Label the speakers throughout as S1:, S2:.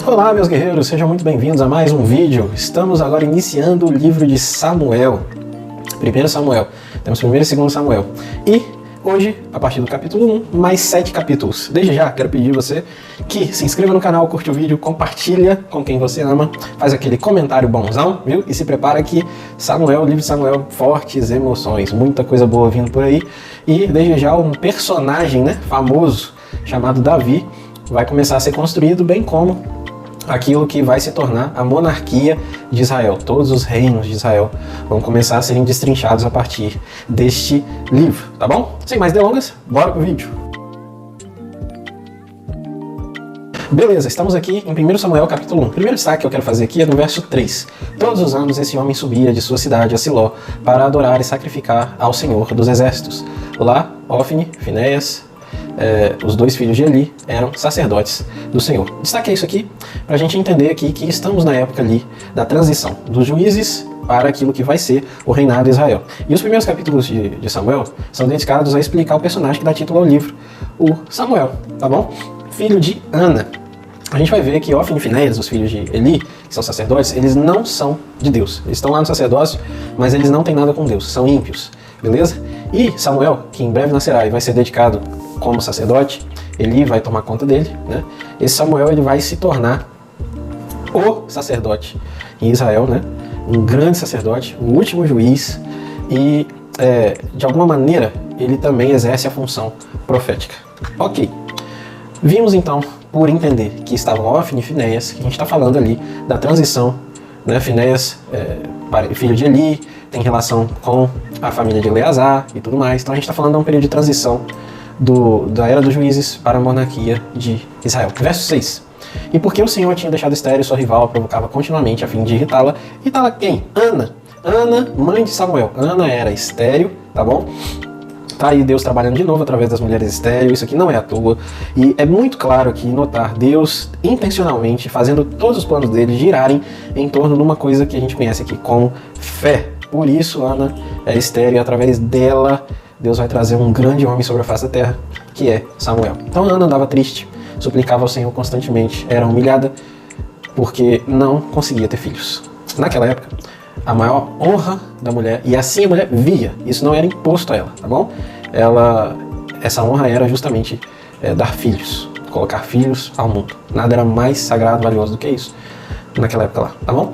S1: Olá, meus guerreiros, sejam muito bem-vindos a mais um vídeo. Estamos agora iniciando o livro de Samuel. 1 Samuel. Temos 1 e 2 Samuel. E hoje, a partir do capítulo 1, mais 7 capítulos. Desde já, quero pedir a você que se inscreva no canal, curte o vídeo, compartilha com quem você ama, faz aquele comentário bonzão, viu? E se prepara que Samuel, o livro de Samuel, fortes emoções, muita coisa boa vindo por aí. E desde já, um personagem, famoso, chamado Davi, vai começar a ser construído, bem como aquilo que vai se tornar a monarquia de Israel. Todos os reinos de Israel vão começar a serem destrinchados a partir deste livro, tá bom? Sem mais delongas, bora pro vídeo. Beleza, estamos aqui em 1 Samuel capítulo 1. O primeiro destaque que eu quero fazer aqui é no verso 3. Todos os anos esse homem subia de sua cidade a Siló para adorar e sacrificar ao Senhor dos Exércitos. Lá, Ofni, Finéias, os dois filhos de Eli eram sacerdotes do Senhor. Destaquei isso aqui para a gente entender aqui que estamos na época ali da transição dos juízes para aquilo que vai ser o reinado de Israel. E os primeiros capítulos de Samuel são dedicados a explicar o personagem que dá título ao livro, o Samuel, tá bom? Filho de Ana. A gente vai ver que Ofni e Finéias, os filhos de Eli, que são sacerdotes, eles não são de Deus. Eles estão lá no sacerdócio, mas eles não têm nada com Deus, são ímpios, beleza? E Samuel, que em breve nascerá e vai ser dedicado como sacerdote, Eli vai tomar conta dele, Esse Samuel, ele vai se tornar o sacerdote em Israel, Um grande sacerdote, o último juiz e, de alguma maneira, ele também exerce a função profética. Ok. Vimos então, por entender que estavam Ofni e Finéias, que a gente está falando ali da transição, Finéias, filho de Eli, tem relação com a família de Eleazar e tudo mais. Então a gente está falando de um período de transição da era dos juízes para a monarquia de Israel. Verso 6. E porque o Senhor tinha deixado estéril sua rival, a provocava continuamente a fim de irritá-la. Irritá-la quem? Ana. Ana, mãe de Samuel. Ana era estéril, tá bom? Tá aí Deus trabalhando de novo através das mulheres estéreis, isso aqui não é à toa. E é muito claro aqui notar Deus intencionalmente fazendo todos os planos dele girarem em torno de uma coisa que a gente conhece aqui como fé. Por isso Ana é estéril e através dela Deus vai trazer um grande homem sobre a face da terra, que é Samuel. Então Ana andava triste, suplicava ao Senhor constantemente, era humilhada porque não conseguia ter filhos. Naquela época, a maior honra da mulher, e assim a mulher via, isso não era imposto a ela, tá bom? Essa honra era justamente dar filhos, colocar filhos ao mundo. Nada era mais sagrado, valioso do que isso naquela época lá, tá bom?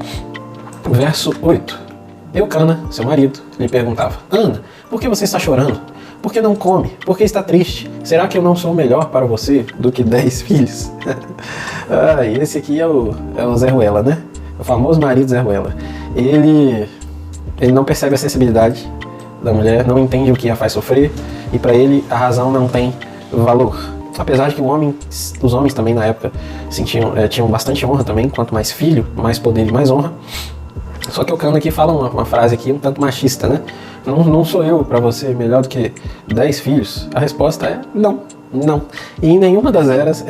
S1: Verso 8. Eucana, seu marido, lhe perguntava: Ana, por que você está chorando? Por que não come? Por que está triste? Será que eu não sou melhor para você do que 10 filhos? Esse aqui é o Zé Ruela, O famoso marido Zé Ruela. Ele não percebe a sensibilidade da mulher, não entende o que a faz sofrer, e para ele a razão não tem valor. Apesar de que os homens também na época tinham bastante honra também, quanto mais filho, mais poder e mais honra. Só que o Cano aqui fala uma frase aqui um tanto machista, Não sou eu para você melhor do que 10 filhos? A resposta é não. E em nenhuma das eras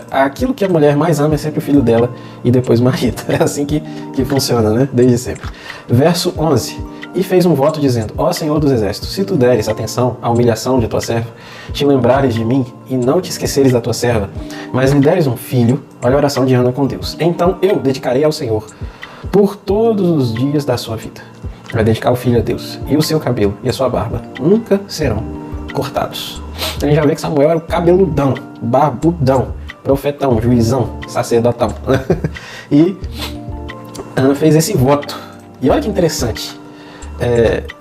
S1: aquilo que a mulher mais ama é sempre o filho dela e depois o marido. É assim que funciona, desde sempre. Verso 11. E fez um voto dizendo: Ó Senhor dos Exércitos, se tu deres atenção à humilhação de tua serva, te lembrares de mim e não te esqueceres da tua serva, mas lhe deres um filho, olha a oração de Ana com Deus, então eu dedicarei ao Senhor por todos os dias da sua vida. Vai dedicar o filho a Deus, e o seu cabelo e a sua barba nunca serão cortados. A gente já vê que Samuel era o cabeludão, barbudão, profetão, juizão, sacerdotão. E Ana fez esse voto. E olha que interessante,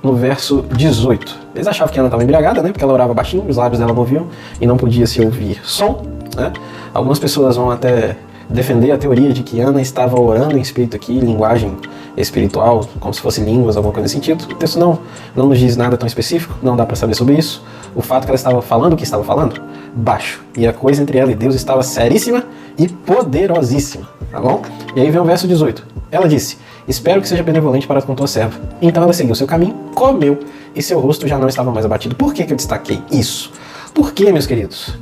S1: no verso 18. Eles achavam que Ana estava embriagada, porque ela orava baixinho, os lábios dela moviam e não podia se ouvir som. Algumas pessoas vão até defender a teoria de que Ana estava orando em espírito aqui, linguagem espiritual, como se fosse línguas, alguma coisa nesse sentido. O texto não nos diz nada tão específico, não dá para saber sobre isso. O fato é que ela estava falando o que estava falando, baixo. E a coisa entre ela e Deus estava seríssima e poderosíssima, tá bom? E aí vem o verso 18. Ela disse: espero que seja benevolente para com tua serva. Então ela seguiu seu caminho, comeu, e seu rosto já não estava mais abatido. Por que eu destaquei isso? Por quê, meus queridos?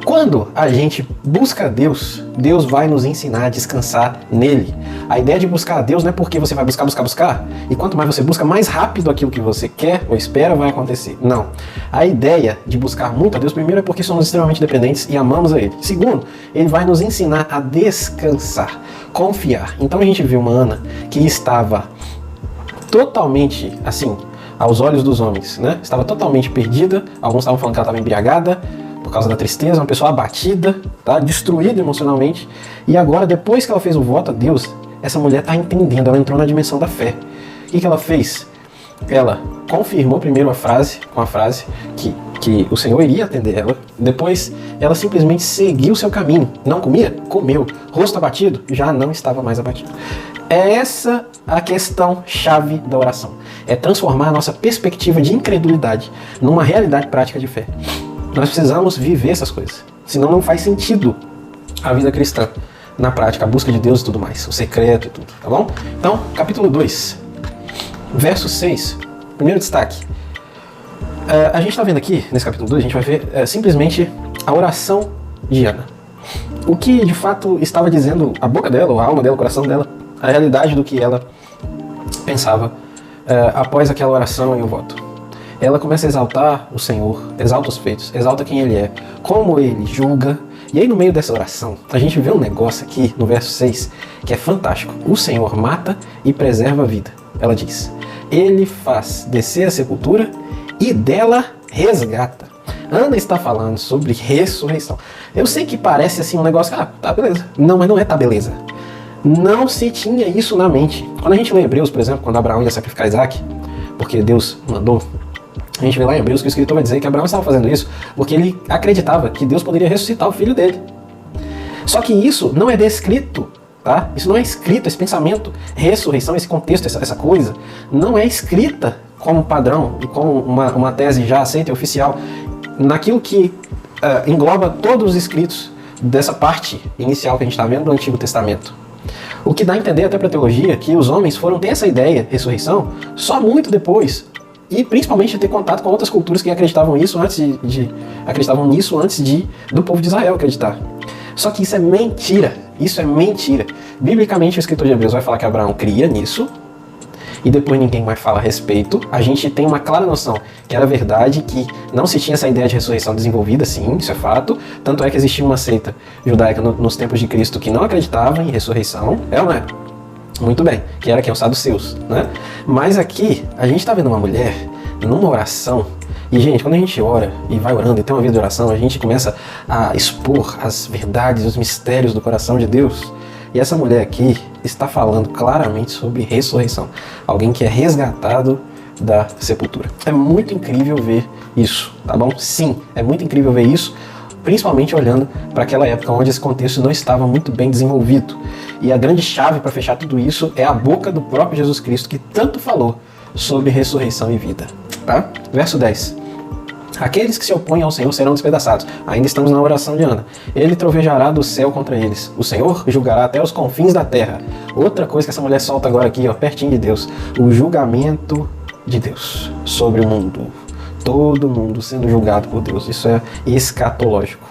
S1: Quando a gente busca Deus, Deus vai nos ensinar a descansar nele. A ideia de buscar a Deus não é porque você vai buscar, e quanto mais você busca, mais rápido aquilo que você quer ou espera vai acontecer. Não. A ideia de buscar muito a Deus, primeiro, é porque somos extremamente dependentes e amamos a Ele. Segundo, Ele vai nos ensinar a descansar, confiar. Então a gente viu uma Ana que estava totalmente, assim, aos olhos dos homens, né? Estava totalmente perdida. Alguns estavam falando que ela estava embriagada por causa da tristeza, uma pessoa abatida, tá? Destruída emocionalmente. E agora, depois que ela fez o voto a Deus, essa mulher está entendendo, ela entrou na dimensão da fé. O que ela fez? Ela confirmou primeiro com a frase que o Senhor iria atender ela. Depois, ela simplesmente seguiu o seu caminho. Não comia? Comeu. Rosto abatido? Já não estava mais abatido. É essa a questão chave da oração. É transformar a nossa perspectiva de incredulidade numa realidade prática de fé. Nós precisamos viver essas coisas. Senão não faz sentido a vida cristã. Na prática, a busca de Deus e tudo mais. O secreto e tudo, tá bom? Então, capítulo 2, verso 6. Primeiro destaque. A gente está vendo aqui, nesse capítulo 2, a gente vai ver simplesmente a oração de Ana. O que de fato estava dizendo a boca dela, a alma dela, o coração dela, a realidade do que ela pensava após aquela oração e o voto. Ela começa a exaltar o Senhor, exalta os feitos, exalta quem Ele é, como Ele julga. E aí no meio dessa oração, a gente vê um negócio aqui no verso 6 que é fantástico. O Senhor mata e preserva a vida. Ela diz, Ele faz descer a sepultura e dela resgata. Ana está falando sobre ressurreição. Eu sei que parece assim um negócio, tá beleza. Não, mas não é tá beleza. Não se tinha isso na mente. Quando a gente lê Hebreus, por exemplo, quando Abraão ia sacrificar Isaac, porque Deus mandou, a gente vê lá em Hebreus que o escritor vai dizer que Abraão estava fazendo isso porque ele acreditava que Deus poderia ressuscitar o filho dele. Só que isso não é descrito, tá? Isso não é escrito, esse pensamento, ressurreição, esse contexto, essa coisa, não é escrita como padrão e como uma tese já aceita e oficial naquilo que engloba todos os escritos dessa parte inicial que a gente está vendo do Antigo Testamento. O que dá a entender até para a teologia que os homens foram ter essa ideia, ressurreição, só muito depois. E principalmente ter contato com outras culturas que acreditavam nisso antes do povo de Israel acreditar. Só que isso é mentira. Isso é mentira. Biblicamente o escritor de Hebreus vai falar que Abraão cria nisso e depois ninguém mais fala a respeito. A gente tem uma clara noção que era verdade, que não se tinha essa ideia de ressurreição desenvolvida, sim, isso é fato. Tanto é que existia uma seita judaica nos tempos de Cristo que não acreditava em ressurreição. É ou não é? Muito bem, que era quem? Os saduceus, né? Mas aqui, a gente está vendo uma mulher numa oração, e gente, quando a gente ora e vai orando e tem uma vida de oração, a gente começa a expor as verdades, os mistérios do coração de Deus. E essa mulher aqui está falando claramente sobre ressurreição. Alguém que é resgatado da sepultura. É muito incrível ver isso, tá bom? Sim, é muito incrível ver isso, principalmente olhando para aquela época onde esse contexto não estava muito bem desenvolvido. E a grande chave para fechar tudo isso é a boca do próprio Jesus Cristo, que tanto falou sobre ressurreição e vida. Tá? Verso 10. Aqueles que se opõem ao Senhor serão despedaçados. Ainda estamos na oração de Ana. Ele trovejará do céu contra eles. O Senhor julgará até os confins da terra. Outra coisa que essa mulher solta agora aqui, ó, pertinho de Deus. O julgamento de Deus sobre o mundo. Todo mundo sendo julgado por Deus. Isso é escatológico.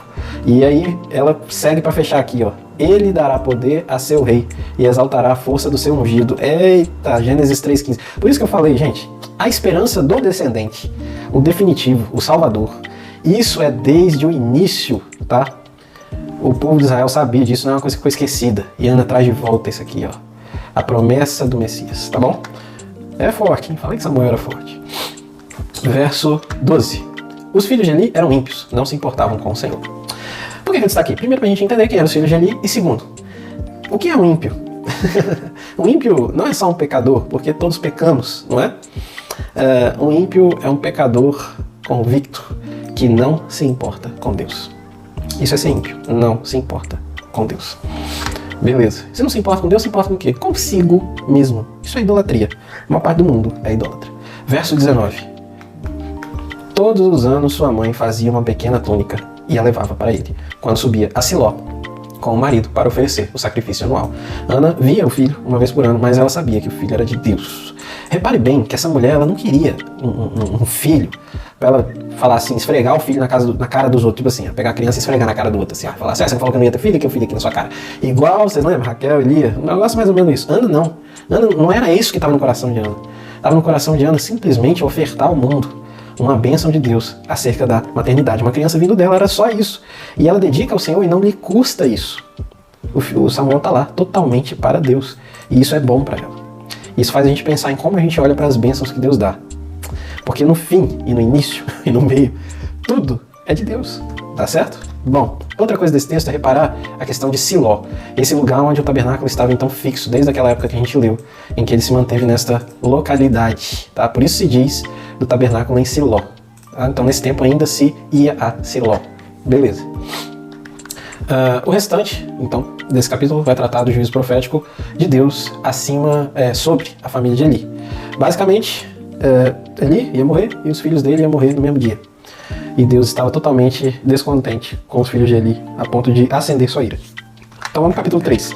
S1: E aí ela segue para fechar aqui, ó. Ele dará poder a seu rei e exaltará a força do seu ungido. Eita, Gênesis 3,15. Por isso que eu falei, gente, a esperança do descendente, o definitivo, o Salvador, isso é desde o início, tá? O povo de Israel sabia disso, não é uma coisa que foi esquecida. E Ana traz de volta isso aqui, ó. A promessa do Messias, tá bom? É forte, hein? Falei que Samuel era forte. Verso 12. Os filhos de Eli eram ímpios, não se importavam com o Senhor. Por que eu destaquei? Primeiro, para a gente entender quem eram os filhos de Eli, e segundo, o que é um ímpio? Um ímpio não é só um pecador, porque todos pecamos, não é? Um ímpio é um pecador convicto que não se importa com Deus. Isso é ser ímpio, não se importa com Deus. Beleza. Se não se importa com Deus, se importa com o quê? Consigo mesmo. Isso é idolatria. Uma parte do mundo é idólatra. Verso 19. Todos os anos sua mãe fazia uma pequena túnica e a levava para ele, quando subia a Siló com o marido para oferecer o sacrifício anual. Ana via o filho uma vez por ano, mas ela sabia que o filho era de Deus. Repare bem que essa mulher, ela não queria um filho pra ela falar assim, esfregar o filho na cara dos outros, tipo assim, pegar a criança e esfregar na cara do outro, assim, falar assim, você não falou que eu não ia ter filho, que eu filho aqui na sua cara. Igual, vocês lembram, Raquel, Lia, um negócio mais ou menos isso. Ana não. Ana não era isso que estava no coração de Ana. Estava no coração de Ana simplesmente ofertar ao mundo uma bênção de Deus acerca da maternidade. Uma criança vindo dela, era só isso. E ela dedica ao Senhor e não lhe custa isso. O Samuel está lá totalmente para Deus. E isso é bom para ela. Isso faz a gente pensar em como a gente olha para as bênçãos que Deus dá. Porque no fim, e no início, e no meio, tudo é de Deus. Tá certo? Bom, outra coisa desse texto é reparar a questão de Siló. Esse lugar onde o tabernáculo estava então fixo, desde aquela época que a gente leu, em que ele se manteve nesta localidade. Tá? Por isso se diz do tabernáculo em Siló. Tá? Então nesse tempo ainda se ia a Siló. Beleza. O restante, então, desse capítulo vai tratar do juízo profético de Deus acima, sobre a família de Eli. Basicamente, Eli ia morrer e os filhos dele iam morrer no mesmo dia. E Deus estava totalmente descontente com os filhos de Eli, a ponto de acender sua ira. Então vamos no capítulo 3.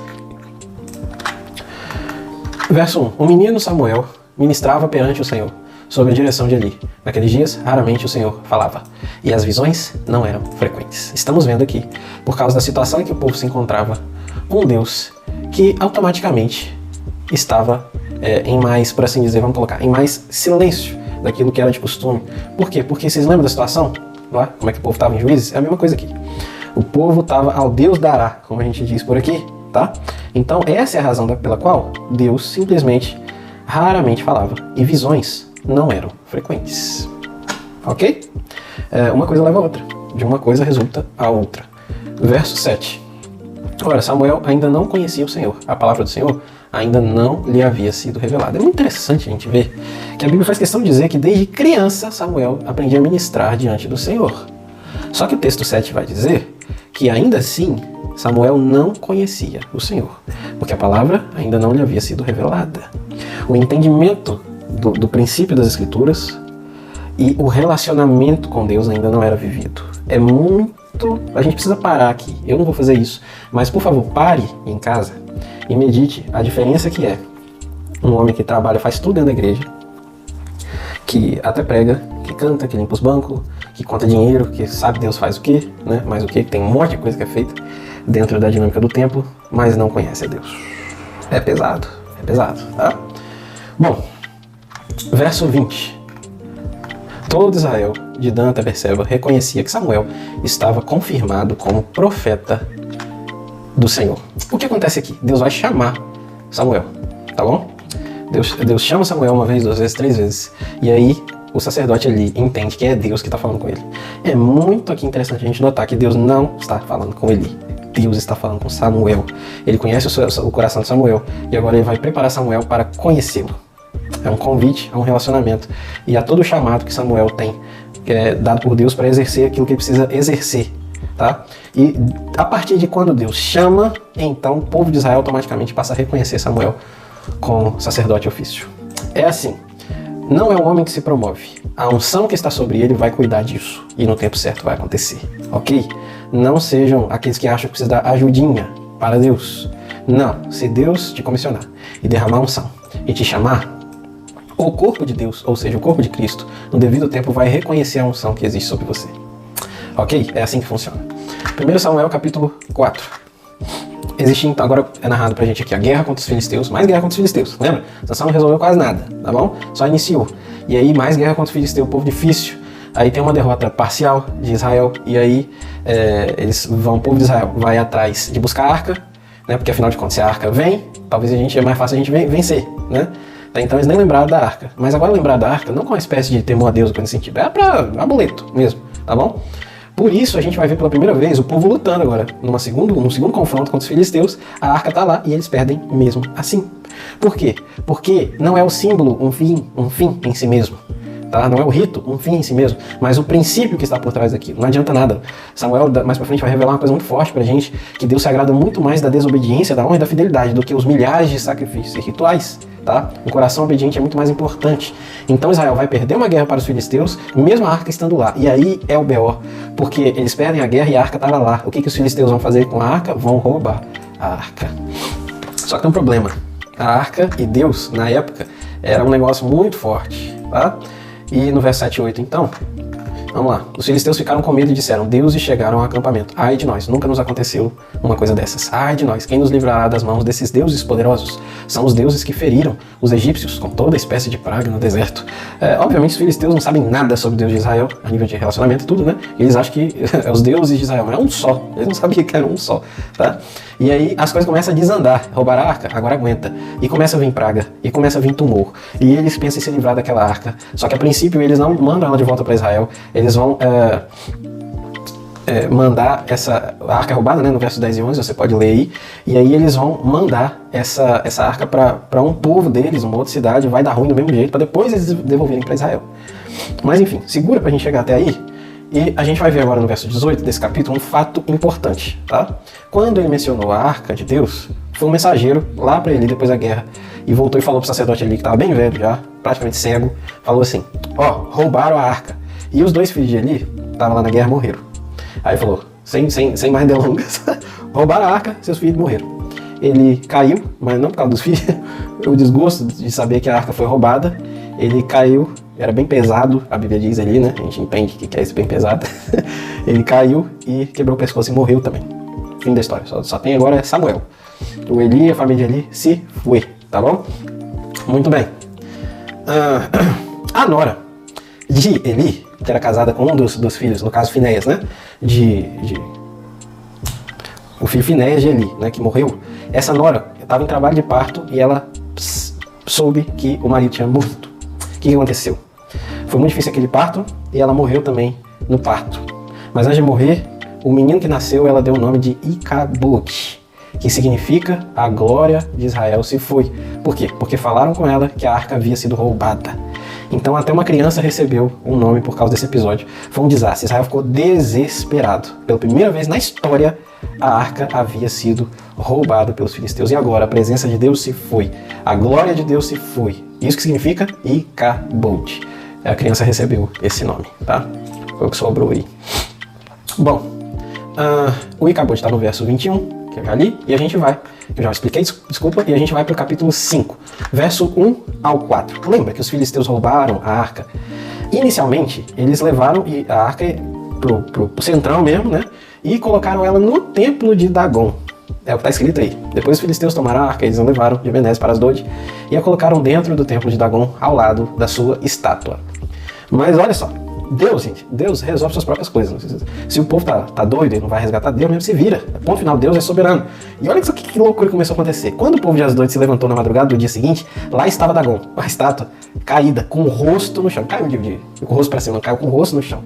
S1: Verso 1. O menino Samuel ministrava perante o Senhor, sob a direção de Eli. Naqueles dias, raramente o Senhor falava, e as visões não eram frequentes. Estamos vendo aqui, por causa da situação em que o povo se encontrava, um Deus que automaticamente estava em mais, por assim dizer, vamos colocar, em mais silêncio daquilo que era de costume. Por quê? Porque vocês lembram da situação? Lá, como é que o povo estava em Juízes? É a mesma coisa aqui. O povo estava ao Deus dará, como a gente diz por aqui, tá? Então essa é a razão pela qual Deus simplesmente raramente falava. E visões não eram frequentes. Ok? Uma coisa leva a outra. De uma coisa resulta a outra. Verso 7. Ora, Samuel ainda não conhecia o Senhor. A palavra do Senhor ainda não lhe havia sido revelada. É muito interessante a gente ver que a Bíblia faz questão de dizer que desde criança Samuel aprendia a ministrar diante do Senhor. Só que o texto 7 vai dizer que ainda assim Samuel não conhecia o Senhor, porque a palavra ainda não lhe havia sido revelada. O entendimento do princípio das Escrituras e o relacionamento com Deus ainda não era vivido. É muito... A gente precisa parar aqui. Eu não vou fazer isso, mas por favor, pare em casa e medite a diferença que é um homem que trabalha, faz tudo dentro da igreja, que até prega, que canta, que limpa os bancos, que conta dinheiro, que sabe Deus faz o quê, né? Mas o quê? Tem um monte de coisa que é feita dentro da dinâmica do templo, mas não conhece a Deus. É pesado, tá? Bom, verso 20. Todo Israel, de Dan até Berseba, reconhecia que Samuel estava confirmado como profeta do Senhor. O que acontece aqui? Deus vai chamar Samuel, tá bom? Deus chama Samuel uma vez, 2 vezes, 3 vezes. E aí o sacerdote ali entende que é Deus que está falando com ele. É muito aqui interessante a gente notar que Deus não está falando com Eli. Deus está falando com Samuel. Ele conhece o coração de Samuel e agora ele vai preparar Samuel para conhecê-lo. É um convite a um relacionamento e a todo o chamado que Samuel tem dado por Deus para exercer aquilo que ele precisa exercer, tá? E a partir de quando Deus chama, então o povo de Israel automaticamente passa a reconhecer Samuel como sacerdote ofício. É assim, não é um homem que se promove. A unção que está sobre ele vai cuidar disso e no tempo certo vai acontecer, ok? Não sejam aqueles que acham que precisa dar ajudinha para Deus. Não, se Deus te comissionar e derramar unção e te chamar, o corpo de Deus, ou seja, o corpo de Cristo, no devido tempo vai reconhecer a unção que existe sobre você. Ok? É assim que funciona. 1 Samuel capítulo 4. Existe, então, agora é narrado pra gente aqui a guerra contra os filisteus, mais guerra contra os filisteus, lembra? Sansão não resolveu quase nada, tá bom? Só iniciou. E aí mais guerra contra os filisteus, o povo difícil. Aí tem uma derrota parcial de Israel, e aí o povo de Israel vai atrás de buscar a arca, né? Porque afinal de contas, se a arca vem, talvez é mais fácil a gente vencer, né? Então eles nem lembraram da arca. Mas agora lembrar da arca não com uma espécie de temor a Deus ou coisa nesse sentido. É pra amuleto mesmo, tá bom? Por isso a gente vai ver pela primeira vez o povo lutando agora. Num segundo confronto contra os filisteus, a arca tá lá e eles perdem mesmo assim. Por quê? Porque não é o símbolo um fim em si mesmo. Tá? Não é o rito, um fim em si mesmo, mas o princípio que está por trás daquilo. Não adianta nada. Samuel, mais pra frente, vai revelar uma coisa muito forte pra gente, que Deus se agrada muito mais da desobediência, da honra e da fidelidade, do que os milhares de sacrifícios e rituais. Tá? Um coração obediente é muito mais importante. Então Israel vai perder uma guerra para os filisteus, mesmo a arca estando lá. E aí é o B.O., porque eles perdem a guerra e a arca estava lá. O que os filisteus vão fazer com a arca? Vão roubar a arca. Só que tem um problema. A arca e Deus, na época, Era um negócio muito forte, tá? E no verso 7 e 8, então, vamos lá. Os filisteus ficaram com medo e disseram: deuses chegaram ao acampamento. Ai de nós, nunca nos aconteceu uma coisa dessas. Ai de nós, quem nos livrará das mãos desses deuses poderosos? São os deuses que feriram os egípcios com toda espécie de praga no deserto. Obviamente os filisteus não sabem nada sobre o Deus de Israel, a nível de relacionamento e tudo, né? Eles acham que é os deuses de Israel, mas é um só. Eles não sabiam que era um só, tá? E aí as coisas começam a desandar. Roubar a arca, agora aguenta. E começa a vir praga, e começa a vir tumor. E eles pensam em se livrar daquela arca. Só que a princípio eles não mandam ela de volta para Israel. Eles vão mandar essa arca roubada, né, no verso 10 e 11, você pode ler aí, e aí eles vão mandar essa arca para um povo deles, uma outra cidade, vai dar ruim do mesmo jeito, para depois eles devolverem para Israel. Mas enfim, segura pra gente chegar até aí, e a gente vai ver agora no verso 18 desse capítulo um fato importante, tá? Quando ele mencionou a arca de Deus, foi um mensageiro lá para ele depois da guerra, e voltou e falou pro sacerdote ali, que estava bem velho já, praticamente cego, falou assim: ó, roubaram a arca. E os 2 filhos de Eli, estavam lá na guerra, morreram. Aí falou, sem mais delongas, roubaram a arca, seus filhos morreram. Ele caiu, mas não por causa dos filhos, o desgosto de saber que a arca foi roubada, ele caiu, era bem pesado, a Bíblia diz ali, né? A gente entende que é isso bem pesado. Ele caiu e quebrou o pescoço e morreu também. Fim da história, só tem agora Samuel. O Eli, a família de Eli, se foi, tá bom? Muito bem. A nora de Eli, que era casada com um dos filhos, no caso Finéias, né? O filho Finéias de Eli, né? Que morreu. Essa nora estava em trabalho de parto e ela soube que o marido tinha morto. O que aconteceu? Foi muito difícil aquele parto e ela morreu também no parto. Mas antes de morrer, o menino que nasceu, ela deu o nome de Icabod, que significa a glória de Israel se foi. Por quê? Porque falaram com ela que a arca havia sido roubada. Então até uma criança recebeu um nome por causa desse episódio. Foi um desastre. Israel ficou desesperado. Pela primeira vez na história, a arca havia sido roubada pelos filisteus. E agora a presença de Deus se foi. A glória de Deus se foi. Isso que significa Icabod. A criança recebeu esse nome, tá? Foi o que sobrou aí. Bom, o Icabod está no verso 21, que eu já li, e a gente vai, que eu já expliquei, desculpa, e a gente vai para o capítulo 5, verso 1 ao 4. Lembra que os filisteus roubaram a arca? Inicialmente, eles levaram a arca pro centrão mesmo, né? E colocaram ela no templo de Dagon. É o que está escrito aí. Depois os filisteus tomaram a arca, eles a levaram de Ebenezer para Asdod e a colocaram dentro do templo de Dagon, ao lado da sua estátua. Mas olha só, Deus, gente, Deus resolve suas próprias coisas. Se o povo tá doido e não vai resgatar Deus, mesmo se vira. Ponto final, Deus é soberano. E olha só que loucura começou a acontecer. Quando o povo de Asdod se levantou na madrugada do dia seguinte, lá estava Dagon, a estátua caída, com o rosto no chão. Caiu com o rosto para cima, não caiu com o rosto no chão.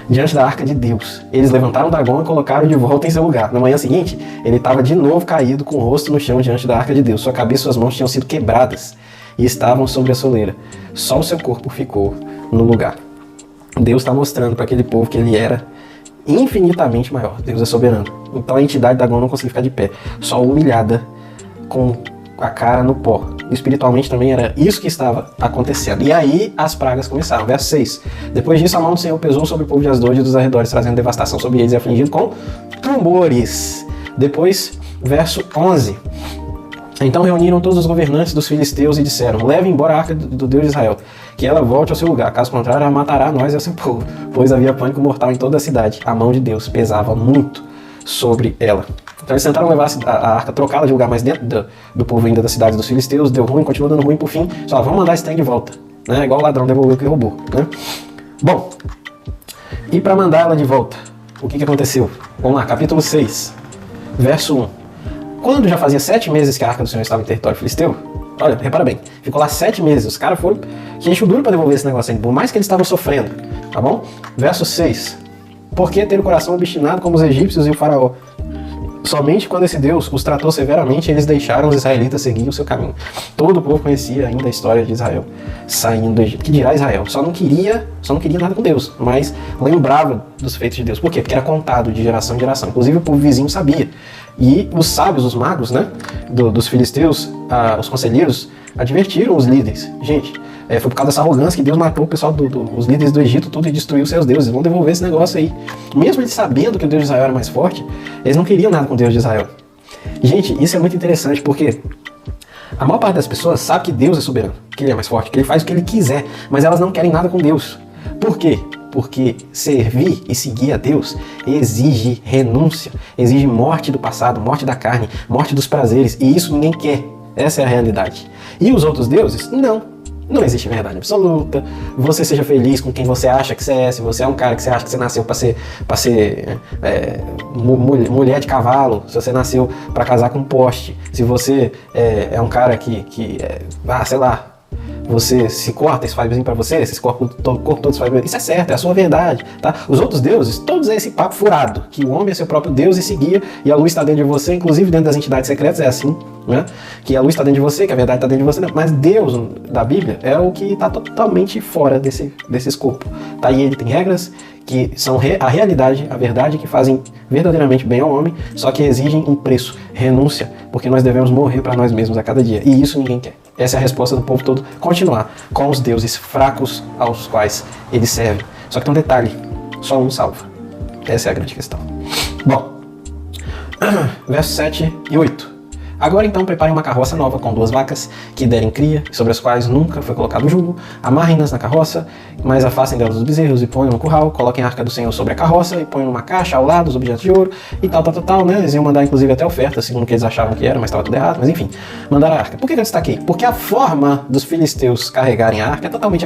S1: Diante da arca de Deus. Eles levantaram Dagon e colocaram de volta em seu lugar. Na manhã seguinte, ele estava de novo caído com o rosto no chão diante da arca de Deus. Sua cabeça e suas mãos tinham sido quebradas e estavam sobre a soleira. Só o seu corpo ficou no lugar. Deus está mostrando para aquele povo que ele era infinitamente maior. Deus é soberano. Então a entidade da Dagon não conseguia ficar de pé, só humilhada, com a cara no pó. Espiritualmente também era isso que estava acontecendo. E aí as pragas começaram. Verso 6. Depois disso a mão do Senhor pesou sobre o povo de Asdod e dos arredores, trazendo devastação sobre eles e afligindo com tumores. Depois, verso 11. Então reuniram todos os governantes dos filisteus e disseram: levem embora a arca do Deus de Israel, que ela volte ao seu lugar. Caso contrário, ela matará nós e ao seu povo, pois havia pânico mortal em toda a cidade. A mão de Deus pesava muito sobre ela. Então eles tentaram levar a arca, trocá-la de lugar mais dentro do povo ainda da cidade dos filisteus. Deu ruim, continuou dando ruim, por fim, só vamos mandar esse trem de volta, né? Igual o ladrão devolveu o que roubou, né? Bom, e para mandar ela de volta, o que aconteceu? Vamos lá, capítulo 6, verso 1. Quando já fazia 7 meses que a arca do Senhor estava em território filisteu, olha, repara bem, ficou lá 7 meses, os caras foram que encheu duro para devolver esse negócio aí, por mais que eles estavam sofrendo, tá bom? Verso 6. Porque ter o coração obstinado como os egípcios e o faraó? Somente quando esse Deus os tratou severamente, eles deixaram os israelitas seguir o seu caminho. Todo o povo conhecia ainda a história de Israel saindo do Egito. Que dirá Israel? Só não queria nada com Deus, mas lembrava dos feitos de Deus. Por quê? Porque era contado de geração em geração. Inclusive o povo vizinho sabia. E os sábios, os magos, né, dos filisteus, os conselheiros, advertiram os líderes. Gente, foi por causa dessa arrogância que Deus matou o pessoal, os líderes do Egito, tudo, e destruiu seus deuses. Eles vão devolver esse negócio aí. Mesmo eles sabendo que o Deus de Israel era mais forte, eles não queriam nada com o Deus de Israel. Gente, isso é muito interessante porque A maior parte das pessoas sabe que Deus é soberano, que Ele é mais forte, que Ele faz o que Ele quiser, mas elas não querem nada com Deus. Por quê? Porque servir e seguir a Deus exige renúncia, exige morte do passado, morte da carne, morte dos prazeres, e isso ninguém quer. Essa é a realidade. E os outros deuses? Não existe verdade absoluta. Você seja feliz com quem você acha que você é. Se você é um cara que você acha que você nasceu para ser mulher de cavalo, se você nasceu para casar com um poste, se você é um cara sei lá, você se corta, isso faz bem pra você, esse corpo todo faz bem. Isso é certo, é a sua verdade, tá? Os outros deuses, todos é esse papo furado, que o homem é seu próprio Deus e seguia, e a luz está dentro de você, inclusive dentro das entidades secretas é assim, né? Que a luz está dentro de você, que a verdade está dentro de você, mas Deus da Bíblia é o que está totalmente fora desse escopo, tá? E ele tem regras que são a realidade, a verdade, que fazem verdadeiramente bem ao homem, só que exigem um preço, renúncia, porque nós devemos morrer para nós mesmos a cada dia, e isso ninguém quer. Essa é a resposta do povo todo, continuar com os deuses fracos aos quais eles servem. Só que tem um detalhe, só um salva. Essa é a grande questão. Bom, versos 7 e 8. Agora então preparem uma carroça nova com 2 vacas que derem cria, sobre as quais nunca foi colocado jugo, amarrem-nas na carroça, mas afastem delas os bezerros e ponham no curral, coloquem a arca do Senhor sobre a carroça e ponham numa caixa ao lado os objetos de ouro e tal, né? Eles iam mandar inclusive até oferta, segundo o que eles achavam que era, mas estava tudo errado, mas enfim, mandaram a arca. Por que eu destaquei? Porque a forma dos filisteus carregarem a arca é totalmente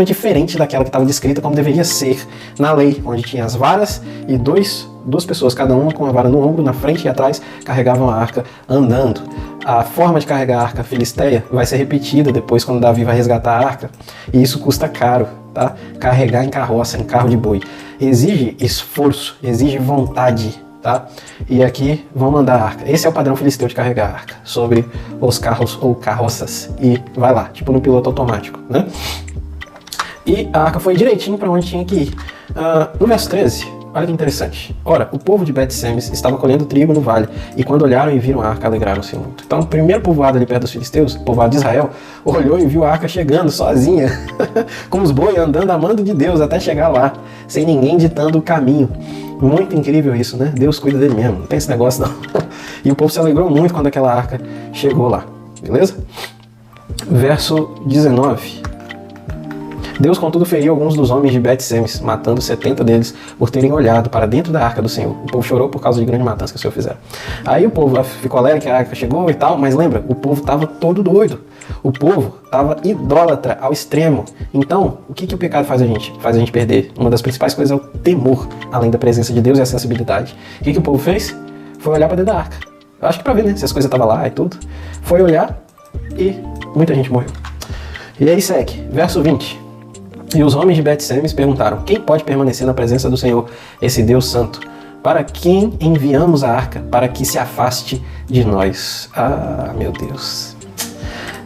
S1: diferente daquela que estava descrita como deveria ser na lei, onde tinha as varas e duas pessoas, cada uma com a vara no ombro, na frente e atrás, carregavam a arca andando. A forma de carregar a arca filisteia vai ser repetida depois quando Davi vai resgatar a arca, e isso custa caro, tá? Carregar em carroça, em carro de boi, exige esforço, exige vontade, tá? E aqui vão mandar a arca. Esse é o padrão filisteu de carregar a arca, sobre os carros ou carroças, e vai lá, tipo no piloto automático, né? E a arca foi direitinho para onde tinha que ir. No verso 13, olha que interessante. Ora, o povo de Bet-Semes estava colhendo trigo no vale, e quando olharam e viram a arca, alegraram-se muito. Então, o primeiro povoado ali perto dos filisteus, o povoado de Israel, olhou e viu a arca chegando sozinha, com os bois andando a mando de Deus até chegar lá, sem ninguém ditando o caminho. Muito incrível isso, né? Deus cuida dele mesmo, não tem esse negócio não. E o povo se alegrou muito quando aquela arca chegou lá, beleza? Verso 19. Deus, contudo, feriu alguns dos homens de Bet-Semes, matando 70 deles por terem olhado para dentro da arca do Senhor. O povo chorou por causa de grande matança que o Senhor fizeram. Aí o povo ficou alegre que a arca chegou e tal, mas lembra, o povo estava todo doido. O povo estava idólatra ao extremo. Então, o que o pecado faz a gente? Faz a gente perder. Uma das principais coisas é o temor, além da presença de Deus e a sensibilidade. O que o povo fez? Foi olhar para dentro da arca. Eu acho que para ver, né, se as coisas estavam lá e tudo. Foi olhar e muita gente morreu. E aí segue, verso 20. E os homens de Bet-Semes perguntaram: quem pode permanecer na presença do Senhor, esse Deus santo? Para quem enviamos a arca, para que se afaste de nós? Ah, meu Deus.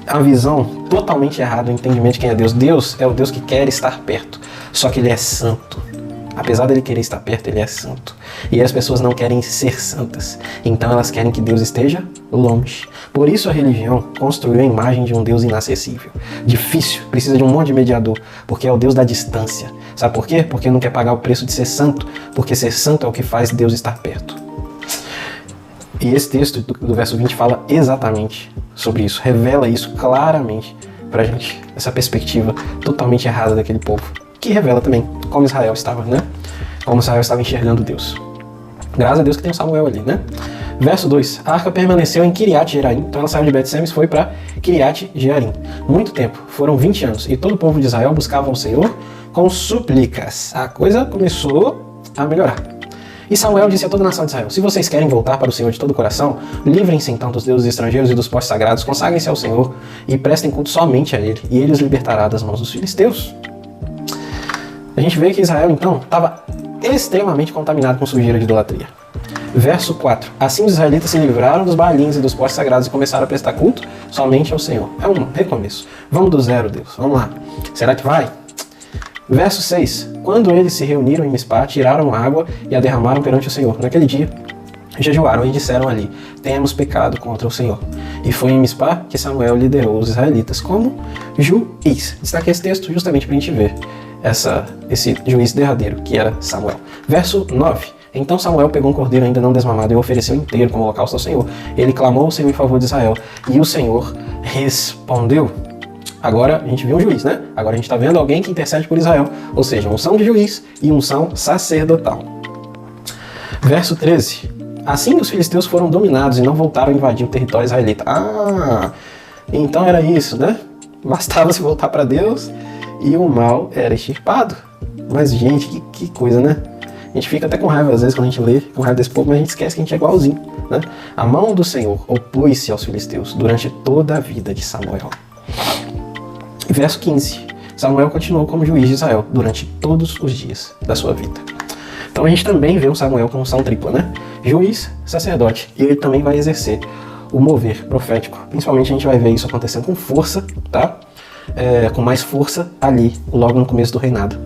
S1: A visão totalmente errada, o entendimento de quem é Deus. Deus é o Deus que quer estar perto, só que Ele é santo. Apesar dele querer estar perto, Ele é santo. E as pessoas não querem ser santas, então elas querem que Deus esteja longe. Por isso a religião construiu a imagem de um Deus inacessível, difícil, precisa de um monte de mediador, porque é o Deus da distância. Sabe por quê? Porque não quer pagar o preço de ser santo, porque ser santo é o que faz Deus estar perto. E esse texto do verso 20 fala exatamente sobre isso, revela isso claramente pra gente, essa perspectiva totalmente errada daquele povo, que revela também como Israel estava, né? Como Israel estava enxergando Deus. Graças a Deus que tem o Samuel ali, né? Verso 2. A arca permaneceu em Kiriat Jearim. Então ela saiu de Bet-Semes e foi para Kiriat Jearim. Muito tempo, foram 20 anos. E todo o povo de Israel buscava o Senhor com súplicas. A coisa começou a melhorar. E Samuel disse a toda a nação de Israel: se vocês querem voltar para o Senhor de todo o coração, livrem-se então dos deuses estrangeiros e dos postes sagrados, consagrem-se ao Senhor e prestem culto somente a Ele, e Ele os libertará das mãos dos filisteus. A gente vê que Israel então estava extremamente contaminado com sujeira de idolatria. Verso 4. Assim os israelitas se livraram dos baalins e dos postes sagrados e começaram a prestar culto somente ao Senhor. É um recomeço. Vamos do zero, Deus. Vamos lá. Será que vai? Verso 6. Quando eles se reuniram em Mispá, tiraram água e a derramaram perante o Senhor. Naquele dia, jejuaram e disseram ali: temos pecado contra o Senhor. E foi em Mispá que Samuel liderou os israelitas como juiz. Destaquei esse texto justamente para a gente ver esse juiz derradeiro, que era Samuel. Verso 9. Então Samuel pegou um cordeiro ainda não desmamado e o ofereceu inteiro como holocausto ao Senhor. Ele clamou ao Senhor em favor de Israel, e o Senhor respondeu. Agora a gente viu um juiz, né? Agora a gente está vendo alguém que intercede por Israel, ou seja, unção de juiz e unção sacerdotal. Verso 13. Assim os filisteus foram dominados e não voltaram a invadir o território israelita. Então era isso, né? Bastava se voltar para Deus e o mal era extirpado. Mas, gente, que coisa, né? A gente fica até com raiva às vezes quando a gente lê, com raiva desse povo, mas a gente esquece que a gente é igualzinho, né? A mão do Senhor opôs-se aos filisteus durante toda a vida de Samuel. Verso 15. Samuel continuou como juiz de Israel durante todos os dias da sua vida. Então a gente também vê o Samuel com unção tripla, né? Juiz, sacerdote, e ele também vai exercer o mover profético. Principalmente a gente vai ver isso acontecendo com força, tá? Com mais força ali, logo no começo do reinado.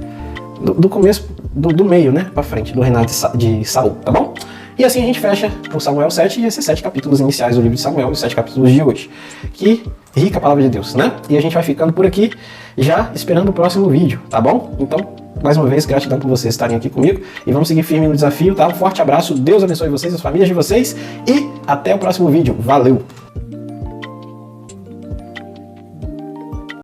S1: Do começo, do meio, né? Pra frente, do reinado de Saul, tá bom? E assim a gente fecha o Samuel 7 e esses 7 capítulos iniciais do livro de Samuel, os 7 capítulos de hoje. Que rica a palavra de Deus, né? E a gente vai ficando por aqui, já esperando o próximo vídeo, tá bom? Então, mais uma vez, gratidão por vocês estarem aqui comigo e vamos seguir firme no desafio, tá? Um forte abraço, Deus abençoe vocês, as famílias de vocês e até o próximo vídeo. Valeu!